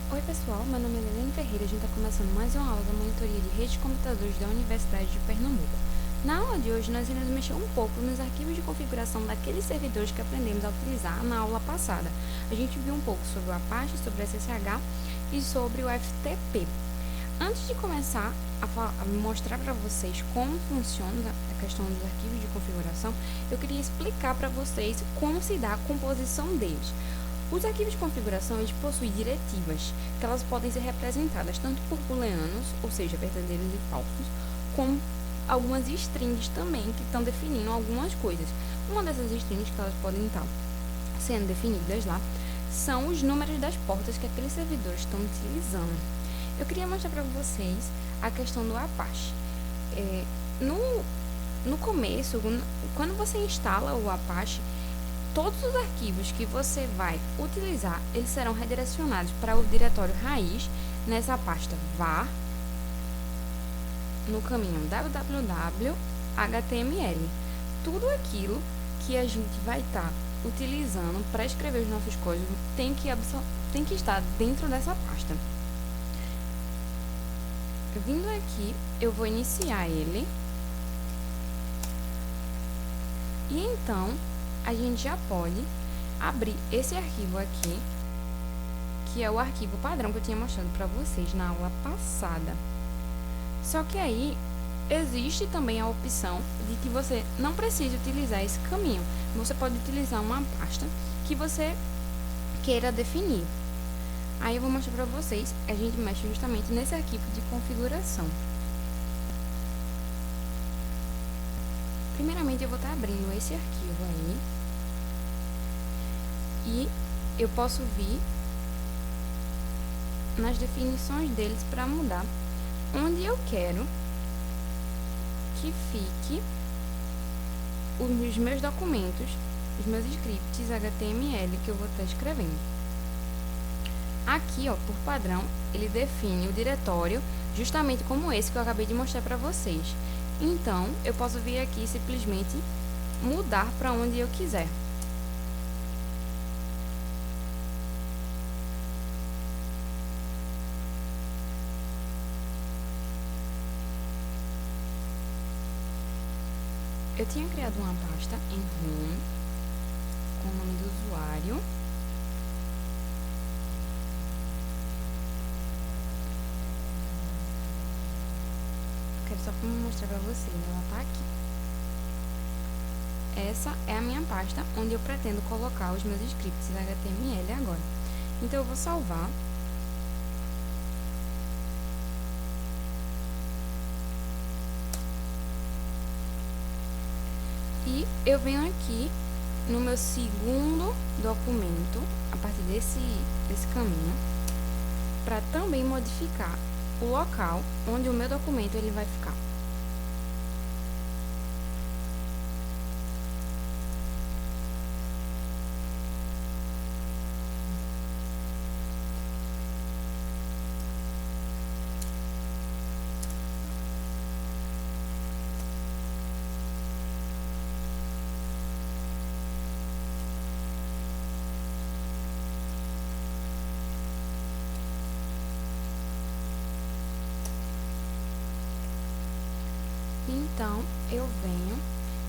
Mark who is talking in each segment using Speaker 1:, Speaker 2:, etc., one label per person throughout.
Speaker 1: Oi pessoal, meu nome é Helene Ferreira, a gente está começando mais uma aula da monitoria de redes de computadores da Universidade de Pernambuco. Na aula de hoje nós iremos mexer um pouco nos arquivos de configuração daqueles servidores que aprendemos a utilizar na aula passada. A gente viu um pouco sobre o Apache, sobre o SSH e sobre o FTP. Antes de começar a mostrar para vocês como funciona a questão dos arquivos de configuração, eu queria explicar para vocês como se dá a composição deles. Os arquivos de configuração eles possuem diretivas, que elas podem ser representadas tanto por booleanos, ou seja, verdadeiros e falsos, como algumas strings também, que estão definindo algumas coisas. Uma dessas strings que elas podem estar sendo definidas lá são os números das portas que aqueles servidores estão utilizando. Eu queria mostrar para vocês a questão do Apache. No começo, quando você instala o Apache, todos os arquivos que você vai utilizar, eles serão redirecionados para o diretório raiz nessa pasta var no caminho www.html. Tudo aquilo que a gente vai estar utilizando para escrever os nossos códigos tem que estar dentro dessa pasta. Vindo aqui, eu vou iniciar ele. E então, a gente já pode abrir esse arquivo aqui, que é o arquivo padrão que eu tinha mostrado para vocês na aula passada. Só que aí, existe também a opção de que você não precise utilizar esse caminho. Você pode utilizar uma pasta que você queira definir. Aí eu vou mostrar para vocês, a gente mexe justamente nesse arquivo de configuração. Primeiramente, eu vou estar abrindo esse arquivo aí. E eu posso vir nas definições deles para mudar onde eu quero que fique os meus documentos, os meus scripts HTML que eu vou estar escrevendo. Aqui, ó, por padrão, ele define o diretório justamente como esse que eu acabei de mostrar para vocês. Então, eu posso vir aqui e simplesmente mudar para onde eu quiser. Eu tinha criado uma pasta em home com o nome do usuário. Quero só mostrar para vocês, ela tá aqui. Essa é a minha pasta onde eu pretendo colocar os meus scripts HTML agora. Então eu vou salvar. E eu venho aqui no meu segundo documento, a partir desse caminho, para também modificar o local onde o meu documento ele vai ficar. Então, eu venho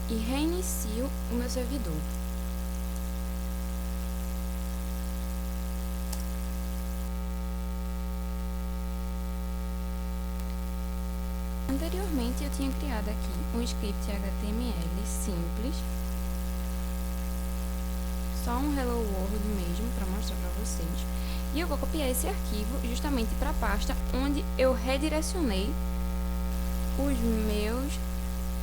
Speaker 1: e reinicio o meu servidor. Anteriormente, eu tinha criado aqui um script HTML simples, só um Hello World mesmo, para mostrar para vocês. E eu vou copiar esse arquivo justamente para a pasta onde eu redirecionei os meus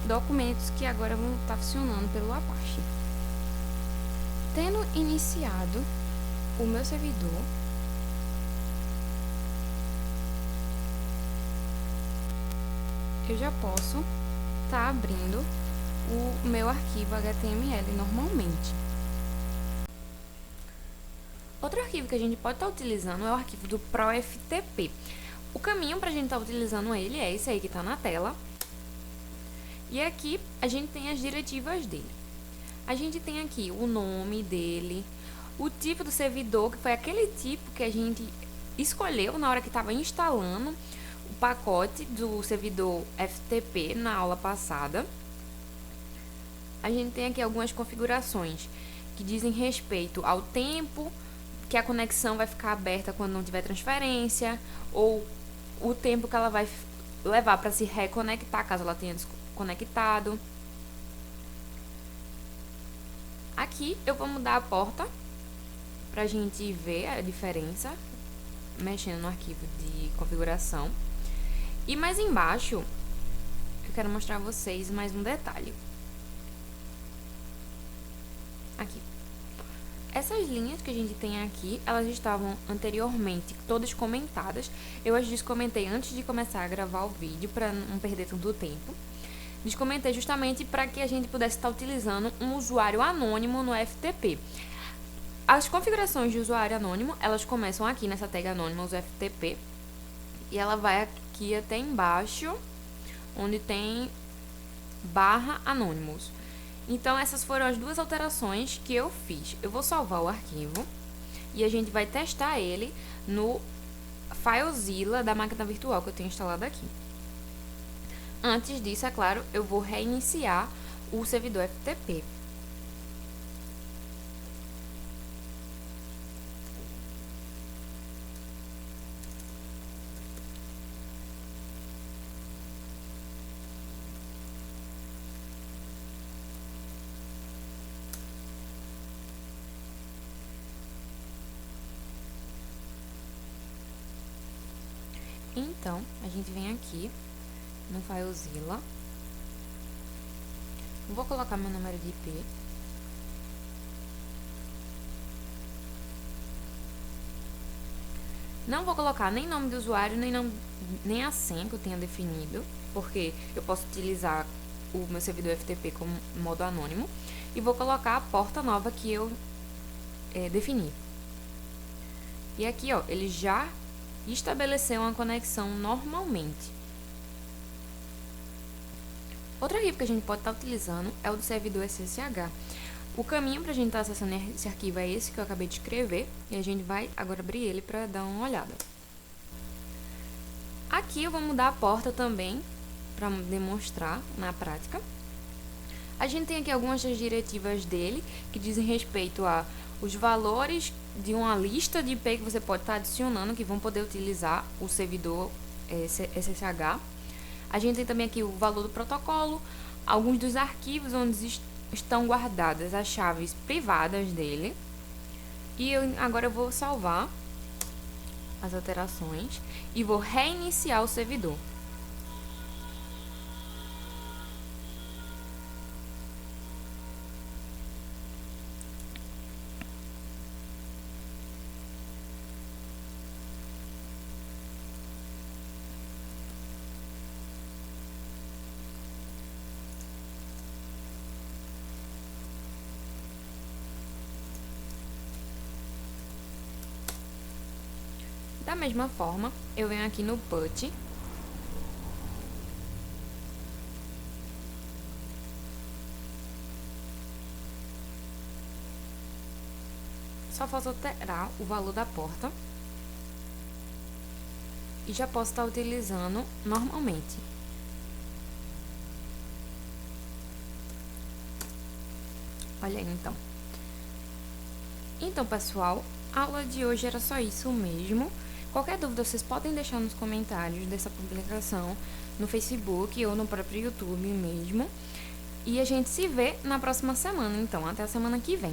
Speaker 1: documentos que agora vão estar funcionando pelo Apache. Tendo iniciado o meu servidor, eu já posso estar abrindo o meu arquivo HTML normalmente. Outro arquivo que a gente pode estar utilizando é o arquivo do ProFTP. O caminho para a gente estar utilizando ele é esse aí que está na tela. E aqui a gente tem as diretivas dele. A gente tem aqui o nome dele, o tipo do servidor, que foi aquele tipo que a gente escolheu na hora que estava instalando o pacote do servidor FTP na aula passada. A gente tem aqui algumas configurações que dizem respeito ao tempo que a conexão vai ficar aberta quando não tiver transferência, ou o tempo que ela vai levar para se reconectar caso ela tenha desconectado. Aqui eu vou mudar a porta para a gente ver a diferença, mexendo no arquivo de configuração. E mais embaixo, eu quero mostrar a vocês mais um detalhe. Aqui. Essas linhas que a gente tem aqui, elas estavam anteriormente todas comentadas. Eu as descomentei antes de começar a gravar o vídeo, para não perder tanto tempo. Descomentei justamente para que a gente pudesse estar utilizando um usuário anônimo no FTP. As configurações de usuário anônimo, elas começam aqui nessa tag Anonymous FTP. E ela vai aqui até embaixo, onde tem /Anonymous. Então, essas foram as duas alterações que eu fiz. Eu vou salvar o arquivo e a gente vai testar ele no FileZilla da máquina virtual que eu tenho instalado aqui. Antes disso, é claro, eu vou reiniciar o servidor FTP. Então, a gente vem aqui no FileZilla. Vou colocar meu número de IP. Não vou colocar nem nome do usuário, nem a senha que eu tenha definido, porque eu posso utilizar o meu servidor FTP como modo anônimo. E vou colocar a porta nova que eu defini. E aqui, ó, ele já estabeleceu uma conexão normalmente. Outro arquivo que a gente pode estar utilizando é o do servidor SSH. O caminho para a gente estar acessando esse arquivo é esse que eu acabei de escrever, e a gente vai agora abrir ele para dar uma olhada. Aqui eu vou mudar a porta também, para demonstrar na prática. A gente tem aqui algumas das diretivas dele, que dizem respeito a os valores de uma lista de IP que você pode estar adicionando, que vão poder utilizar o servidor SSH. A gente tem também aqui o valor do protocolo, alguns dos arquivos onde estão guardadas as chaves privadas dele. E agora eu vou salvar as alterações e vou reiniciar o servidor. Da mesma forma, eu venho aqui no PUT só falta alterar o valor da porta e já posso estar utilizando normalmente. Olha aí, então. Então, pessoal, a aula de hoje era só isso mesmo. Qualquer dúvida, vocês podem deixar nos comentários dessa publicação no Facebook ou no próprio YouTube mesmo. E a gente se vê na próxima semana, então. Até a semana que vem.